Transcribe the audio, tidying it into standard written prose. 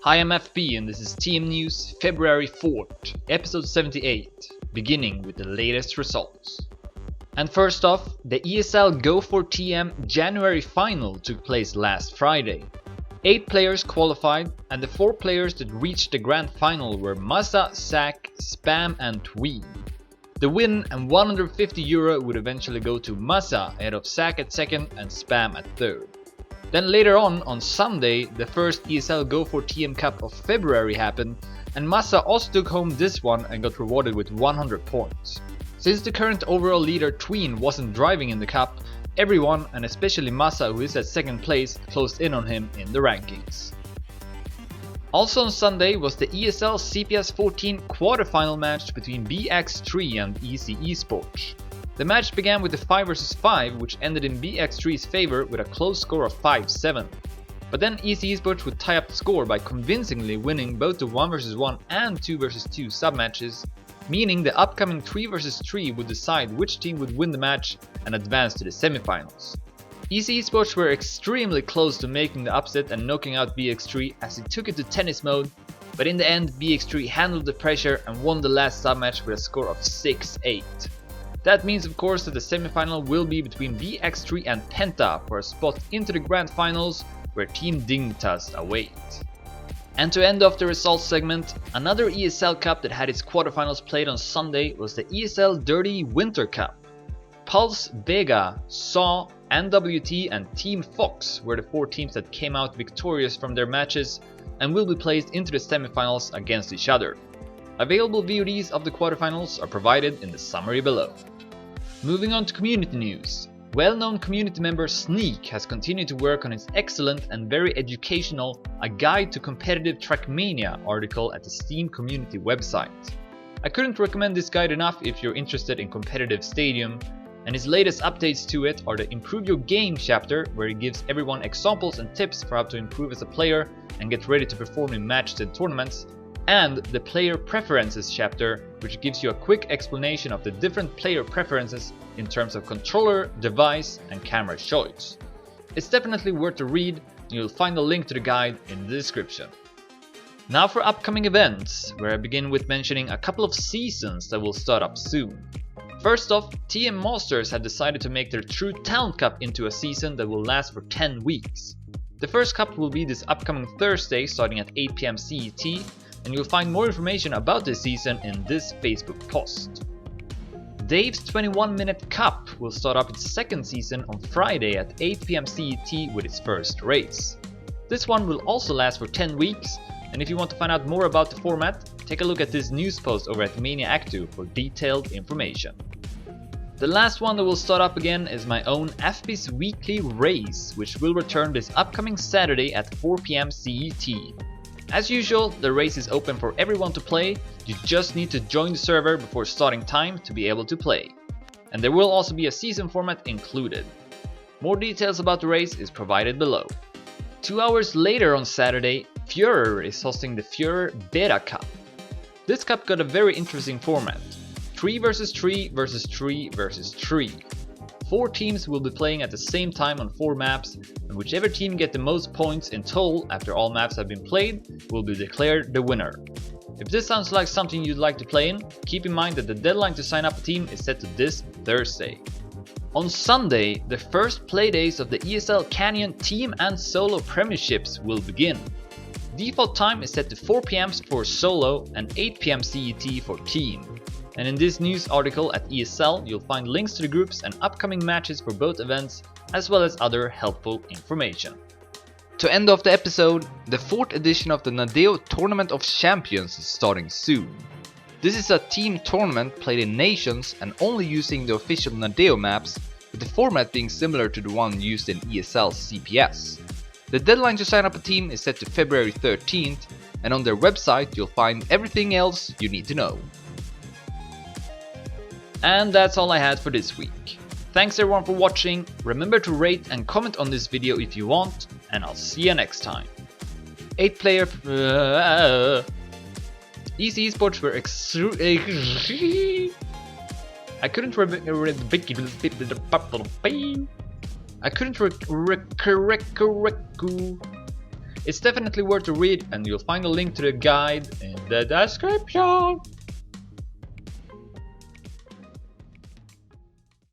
Hi, I'm fB and this is TM News February 4th, episode 78, beginning with the latest results. And first off, the ESL Go for TM January final took place last Friday. 8 players qualified, and the 4 players that reached the grand final were Massa, Zack, Spam and Tween. The win and €150 would eventually go to Massa ahead of Zack at second and Spam at third. Then later on Sunday, the first ESL Go for TM Cup of February happened, and Massa also took home this one and got rewarded with 100 points. Since the current overall leader Tween wasn't driving in the cup, everyone, and especially Massa who is at second place, closed in on him in the rankings. Also on Sunday was the ESL CPS 14 quarterfinal match between BX3 and EC Esports. The match began with a 5 vs 5 which ended in BX3's favor with a close score of 5-7. But then EC Esports would tie up the score by convincingly winning both the 1 vs 1 and 2 vs 2 sub-matches, meaning the upcoming 3 vs 3 would decide which team would win the match and advance to the semifinals. EC Esports were extremely close to making the upset and knocking out BX3 as it took it to tennis mode, but in the end BX3 handled the pressure and won the last sub-match with a score of 6-8. That means of course that the semifinal will be between BX3 and Penta for a spot into the grand finals where Team Dignitas await. And to end off the results segment, another ESL Cup that had its quarterfinals played on Sunday was the ESL Dirty Winter Cup. Pulse, Vega, SAW, NWT and Team Fox were the 4 teams that came out victorious from their matches and will be placed into the semifinals against each other. Available VODs of the quarterfinals are provided in the summary below. Moving on to community news. Well-known community member Sneak has continued to work on his excellent and very educational A Guide to Competitive TrackMania article at the Steam community website. I couldn't recommend this guide enough if you're interested in competitive stadium, and his latest updates to it are the Improve Your Game chapter, where he gives everyone examples and tips for how to improve as a player and get ready to perform in matches and tournaments, and the Player Preferences chapter, which gives you a quick explanation of the different player preferences in terms of controller, device and camera choice. It's definitely worth a read, and you'll find a link to the guide in the description. Now for upcoming events, where I begin with mentioning a couple of seasons that will start up soon. First off, TM Masters have decided to make their True Talent Cup into a season that will last for 10 weeks. The first cup will be this upcoming Thursday starting at 8 PM CET, and you'll find more information about this season in this Facebook post. Dave's 21-minute cup will start up its second season on Friday at 8 PM CET with its first race. This one will also last for 10 weeks, and if you want to find out more about the format, take a look at this news post over at Mania Actu for detailed information. The last one that will start up again is my own fB's weekly race, which will return this upcoming Saturday at 4 PM CET. As usual, the race is open for everyone to play, you just need to join the server before starting time to be able to play. And there will also be a season format included. More details about the race is provided below. 2 hours later on Saturday, Fureur is hosting the Fureur Beta Cup. This cup got a very interesting format. 3 vs 3 vs 3 vs 3. 4 teams will be playing at the same time on 4 maps, and whichever team get the most points in total after all maps have been played will be declared the winner. If this sounds like something you'd like to play in, keep in mind that the deadline to sign up a team is set to this Thursday. On Sunday, the first playdays of the ESL Canyon team and solo premierships will begin. Default time is set to 4 PM for solo and 8 PM CET for team. And in this news article at ESL, you'll find links to the groups and upcoming matches for both events, as well as other helpful information. To end off the episode, the 4th edition of the Nadeo Tournament of Champions is starting soon. This is a team tournament played in nations and only using the official Nadeo maps, with the format being similar to the one used in ESL CPS. The deadline to sign up a team is set to February 13th, and on their website you'll find everything else you need to know. And that's all I had for this week. Thanks everyone for watching, remember to rate and comment on this video if you want, and I'll see you next time. 8 player EC Esports were I couldn't It's definitely worth a read, and you'll find a link to the guide in the description.